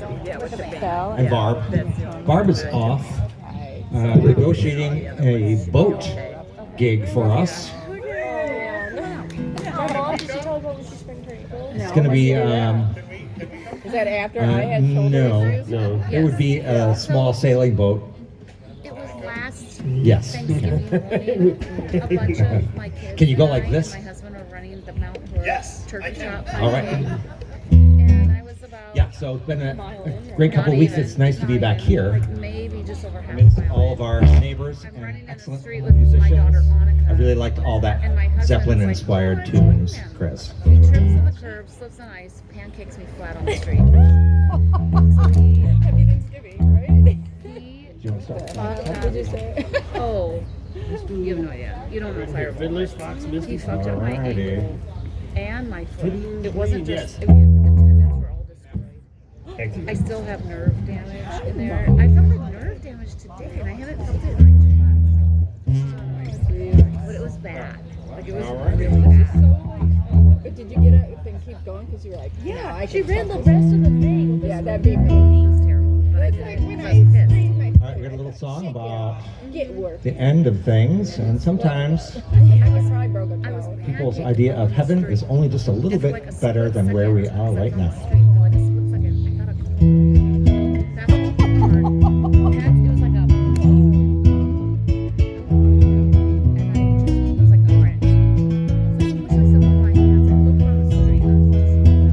and Barb. Barb is off negotiating a boat gig for us. It's going to be... is that after I had shoulder issues? No. It would be a small sailing boat. It was last Yes. Thanksgiving morning. A bunch of my kids Can you go and like I this? and my husband were running the Mount Horeb turkey chop. All right. And I was about Yeah, so it's been a great couple of weeks. It's nice to be back here like maybe just over half amidst a mile. all of our neighbors I'm and running in the excellent street with my daughter musicians. Annika. I really liked all that And my husband's Zeppelin-inspired like, tunes, "What are you doing?" Chris. He trips on the curb, slips on ice, pancakes me flat on the street. Happy Thanksgiving, right? Do you want to start? What did you say? Oh, you have no idea. You don't know Fireball. Fiddlers, Fox, Misty. He fucked up my Alrighty. ankle and my foot. It wasn't just, Yes. the tendons were all destroyed. I still have nerve damage in there. I felt like nerve damage today, and I haven't felt it in like 2 months. But it was bad. Like, it was really bad. But did you get up and keep going? Because you were like, Yeah, I she can ran the focus. rest of the thing. Yeah, that'd be It me. was terrible. But I It's did like it. when I I was pissed. sprained my All right, we got a little song about get work. the end of things, and sometimes I was probably broke a I was toe. people's pancaked idea on of the heaven street. is only just a little It's bit like a better split than where we second. are It's right on the now. street for like a split second. I thought it That's hard. It was like a... And I was like, all right. So I pushed myself on my hands. I looked around the street and I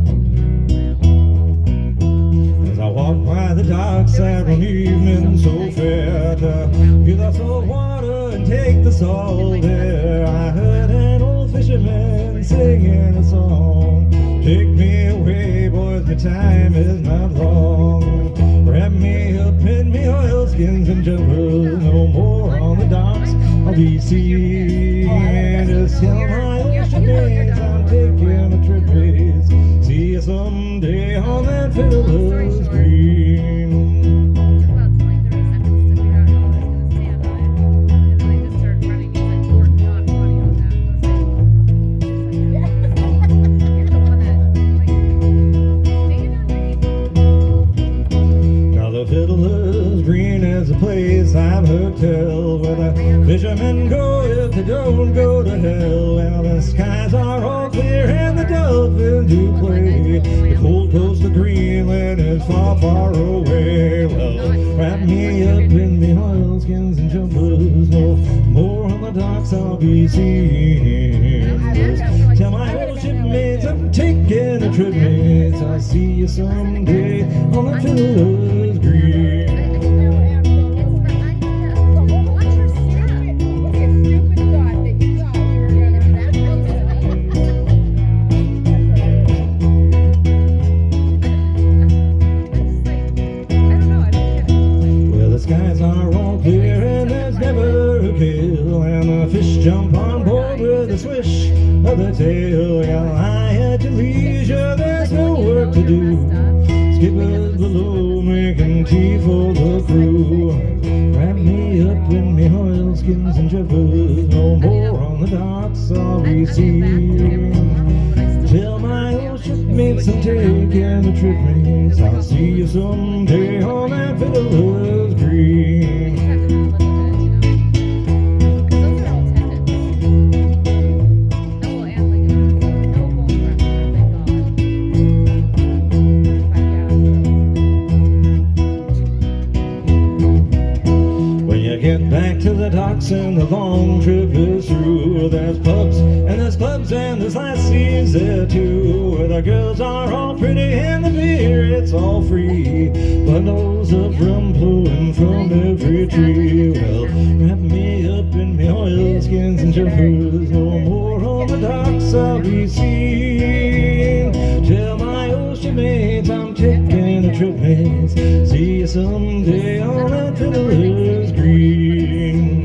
was just As I walk by the dock Saturday evening so fair to feel the salt water and take the salt there, I heard an old fisherman singing a song. Take me away, boys, the time is not long. Wrap me up in me oilskins and jumpers, no more on the docks of BC. And just tell my ocean mates I'm taking a trip east. See you someday on that Fiddler's Green. took about 20, 30 seconds to figure out how I was going to stand on it. And then I just started running. He's like, "We're not running on that." I was like, "You're the one that, like, make it not Now the Fiddler's Green is a place I've heard tell where the fishermen go if they don't go to hell. Well, the skies are all clear and the dolphins do play. The cold coast of Greenland is far, far away. Well, wrap me up in the oilskins and jumpers, no more on the docks I'll be seeing. Just tell my old shipmates I'm taking a trip, mates. I'll see you someday on the Fiddler's Green. Watch your step. What's your stupid thought that you thought you were gonna Well, the skies are all clear and there's never a gale, and the fish jump on board with a swish of the tail. Yeah, I at your leisure, there's no work to do. Skippers below making tea for the crew. Wrap me up in me oilskins and jumpers, no more on the docks I'll be seen. Tell my old shipmates I'm taking a trip, mates. I'll see you someday on that Fiddler's Green. When you get back to the docks and the long trip is through, there's pubs and there's clubs and there's lassies there too, where the girls are all pretty and the beer it's all free. Bundles of rum blowing from every tree. Well, wrap me up in me oilskins and jumpers, no more on the docks I'll be seen. Tell my ocean mates I'm taking a trip, mates. See you someday on that Fiddler's Green.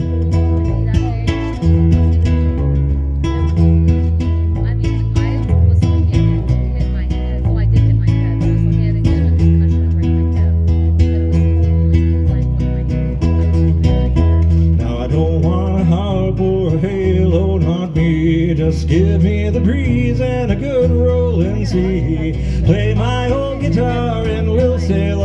I mean, I was looking at it, hit my head. Well, I did hit my head, but I was looking at it and get a concussion and break my hip. And it was only Now I don't want a harp or a halo, not me. Just give me the breeze and a good rolling sea. Play my old guitar and we'll sail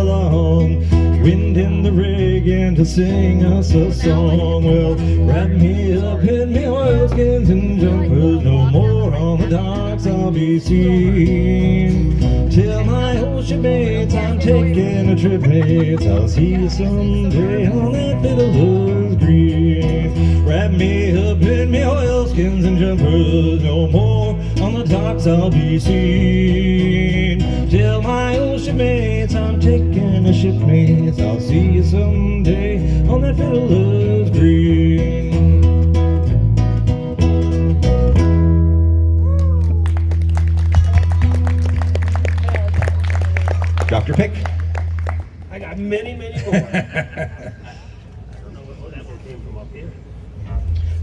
to sing us a song. Well, wrap me up in me oilskins and jumpers, no more on the docks I'll be seen. Tell my old shipmates I'm taking a trip, mates, I'll see you someday on that Fiddlers green. Wrap me up in me oilskins and jumpers, no more on the docks I'll be seen. Tell my old shipmates I'm taking a ship, mates, I'll see you someday on that Fiddlers green. Dr. Pick. I got many, many more. I don't know where that one came from up here.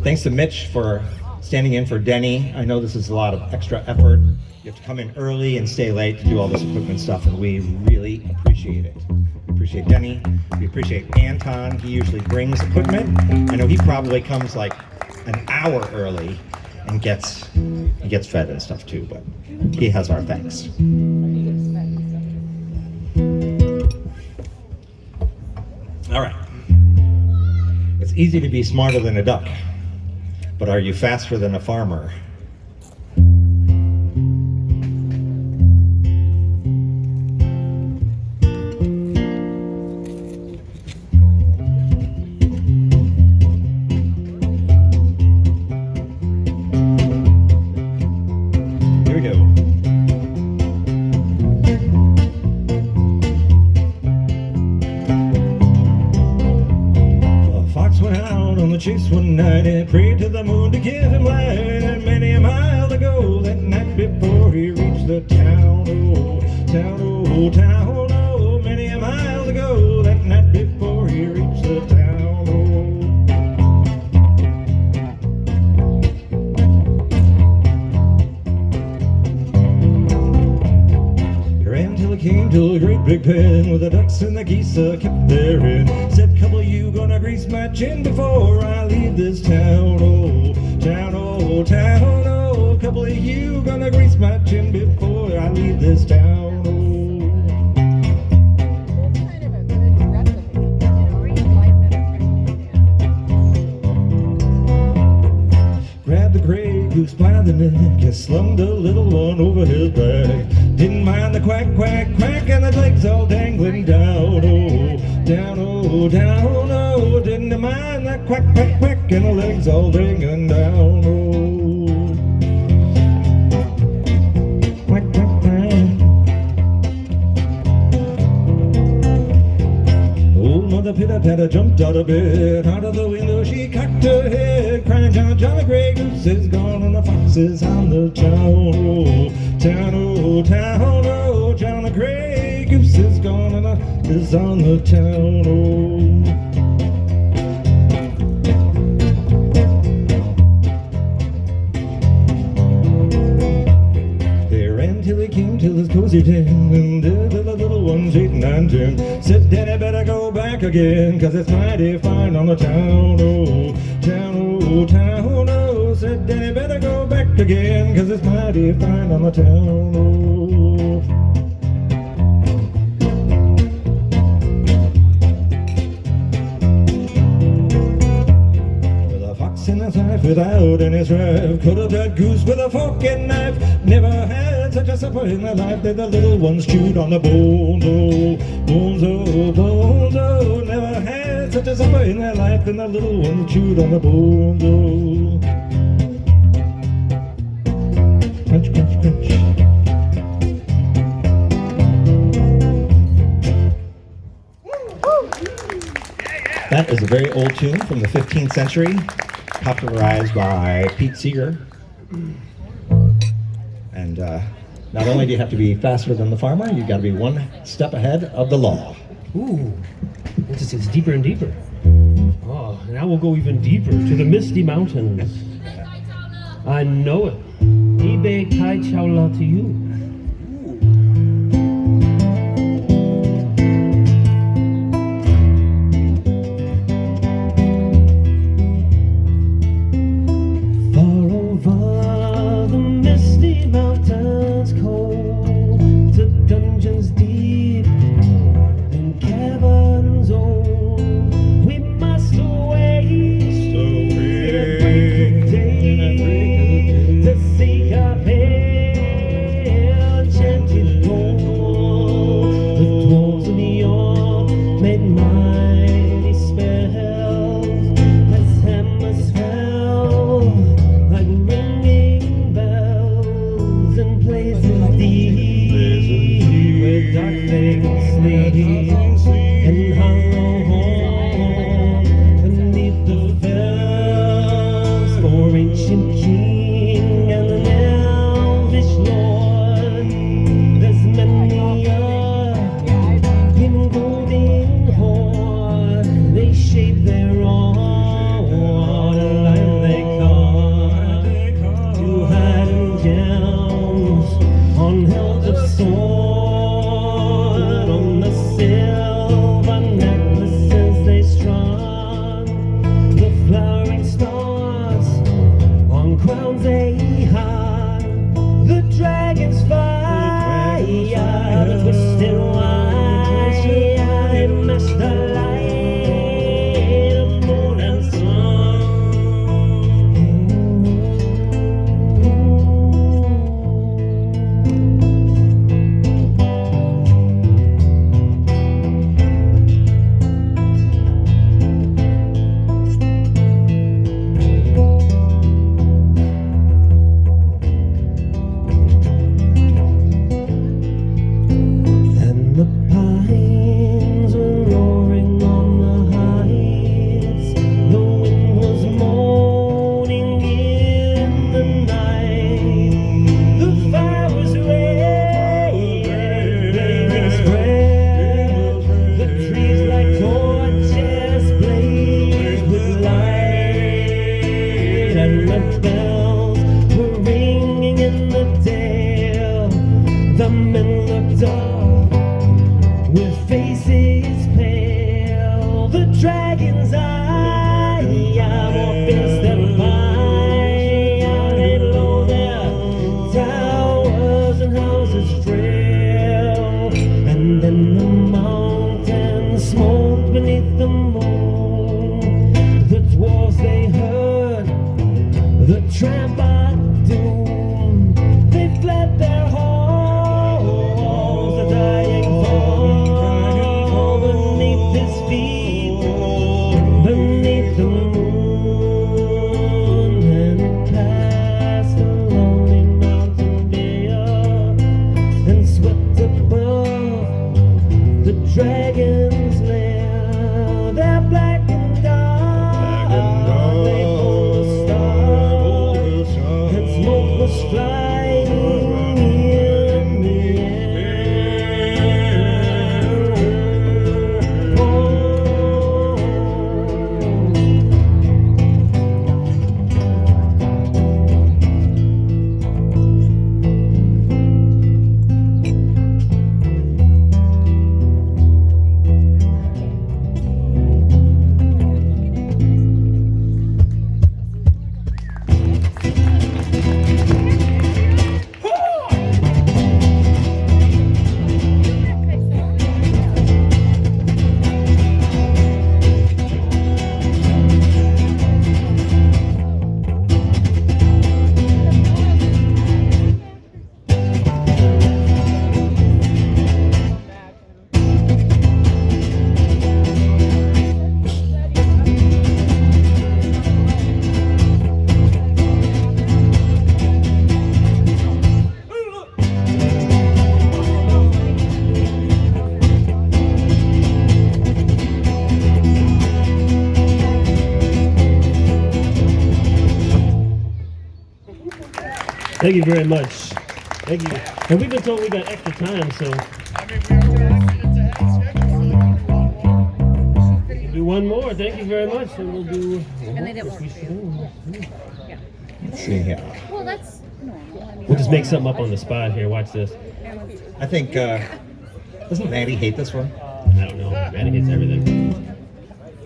Thanks to Mitch for standing in for Denny. I know this is a lot of extra effort. You have to come in early and stay late to do all this equipment stuff, and we really appreciate it. We appreciate Denny. We appreciate Anton. He usually brings equipment. I know he probably comes like an hour early and gets fed and stuff too, but he has our thanks. All right. It's easy to be smarter than a duck, but are you faster than a farmer? Here we go. Went out on the chase one night and prayed to the moon to give him light. And many a mile to go that night before he reached the town. Oh, town, oh, town, oh. Many a mile to go that night before he reached the town. He ran till he came to a great big pen with the ducks and the geese kept therein. Said, couple, you gonna grease my chin before I leave this town. Oh, town, oh, town, oh. Couple of you gonna grease my chin before I leave this town. Oh. That's kind of a good recipe. You know, read life better. Grabbed the gray goose by the neck and slung the little one over his back. Didn't mind the quack, quack, quack, and the legs all dangling down. Oh, down, oh, down, oh. Didn't mind that quack, quack, quack, and the legs all dangling down. Oh, quack, quack, quack. Old Mother Pitter-Patter jumped out of bed. Out of the window she cocked her head, crying, John, John, the gray goose is gone and the fox is on the town. Oh, town, oh, town, oh. John, the gray goose is gone and the is on the town. Oh. They ran till he came to his cozy den, and there the little ones 8, 9, 10 said, Daddy better go back again, 'cause it's mighty fine on the town. Oh, town, oh, town, oh. Said, Daddy better go back again, 'cause it's mighty fine on the town. Oh. In his life without any strife, could have that goose with a fork and knife. Never had such a supper in their life that the little ones chewed on the bones. Oh, bones, oh, bones, oh. Never had such a supper in their life than the little ones chewed on the bones. Oh, crunch, crunch, crunch. That is a very old tune from the 15th century. Popularized by Pete Seeger. And not only do you have to be faster than the farmer, you've got to be one step ahead of the law. Ooh, it just gets deeper and deeper. Oh, now we'll go even deeper to the Misty Mountains. I know it. Ibe Kai Chaula to you. We sleep and hollow home beneath the fells for ancient king and an elvish lord. There's many a in golden hoard. They shape their own line they caught to hide in gems on hills of sword, on the silver necklaces they strung, the flowering stars on crowns they hung, the dragon's fire, the twisted wire, matched the light of moon and and the pines were roaring on the heights. The wind was moaning in the night. The fire was raging, spread. The trees like torches blazed with light, and the bells were ringing in the dale. The men looked up with faces pale. The dragon's eye, more fierce than fire, laid low their towers and houses frail. And then the mountains smoked beneath the moon. The dwarves they heard the tramp of doom. They fled their homes, the dying fall beneath his feet, beneath the moon. And it passed a lonely mountain bare and swept above the dragon's lair. They're black and dark, they hold the stars, and smoke was flying in the air. Oh. Thank you very much. Thank you. And we've been told we got extra time, so we'll do one more. Thank you very much, and we'll do. And they didn't work for you. Let's see here. Well, that's normal. I mean, We'll just make something up on the spot here. Watch this. I think, doesn't Maddie hate this one? I don't know. Maddie hates everything.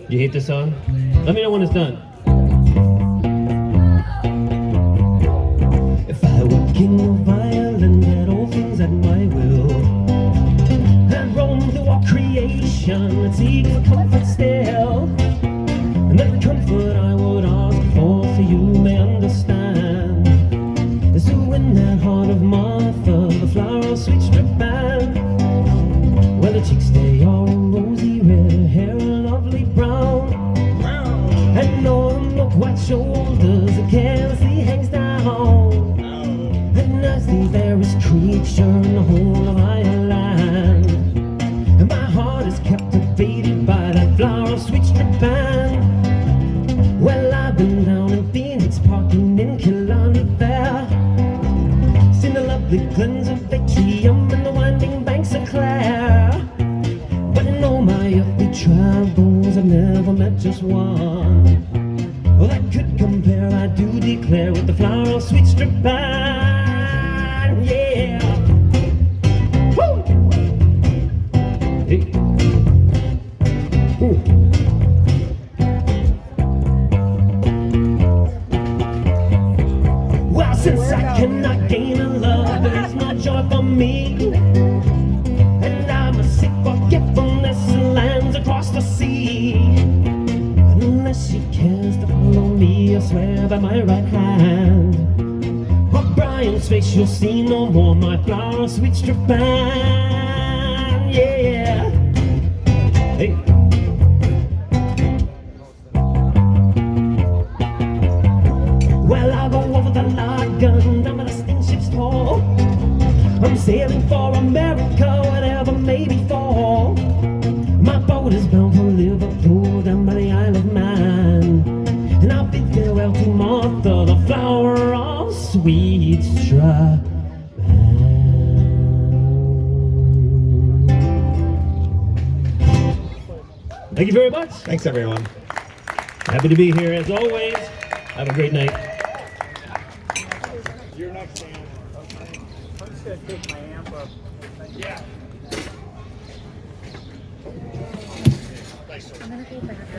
You hate this song? Let me know when it's done. If I were king of Ireland, had all things at my will, and roam through all creation, and seek for comfort still, and that comfort I would ask for, so you may understand, is to win that heart of Martha, the flower of sweet Strabane. Well, the cheeks they are rosy red, her hair a lovely brown, and on the white shoulders it carelessly hangs down. And as the fairest creature in the whole of Ireland, captivated by that flower of sweet Strabane. Well, I've been down in Phoenix Park and in Killarney Fair, seen the lovely glens of Atrium and the winding banks of Clare. But in all my earthly travels, I've never met just one that could compare, I do declare, with the flower of sweet Strabane. Yeah. Woo! Hey. Ooh. Well, since I cannot gain a love, there is no joy for me, and I'm a sick forgetfulness in lands across the sea. Unless she cares to follow me, I swear by my right hand, of Bryhan's face you'll see no more my flower, sweet Strabane. Yeah. Hey. Well, I'll go over the Lagan, down by the steamship's tall. I'm sailing for America, whatever may befall. My boat is bound for Liverpool, down by the Isle of Man, and I'll bid farewell to Martha, the flower of sweet Strabane. Thank you very much. Thanks, everyone. Happy to be here as always. Have a great night. You're next, Dan. Okay. I'm just gonna pick my amp up. Yeah. I'm gonna go back.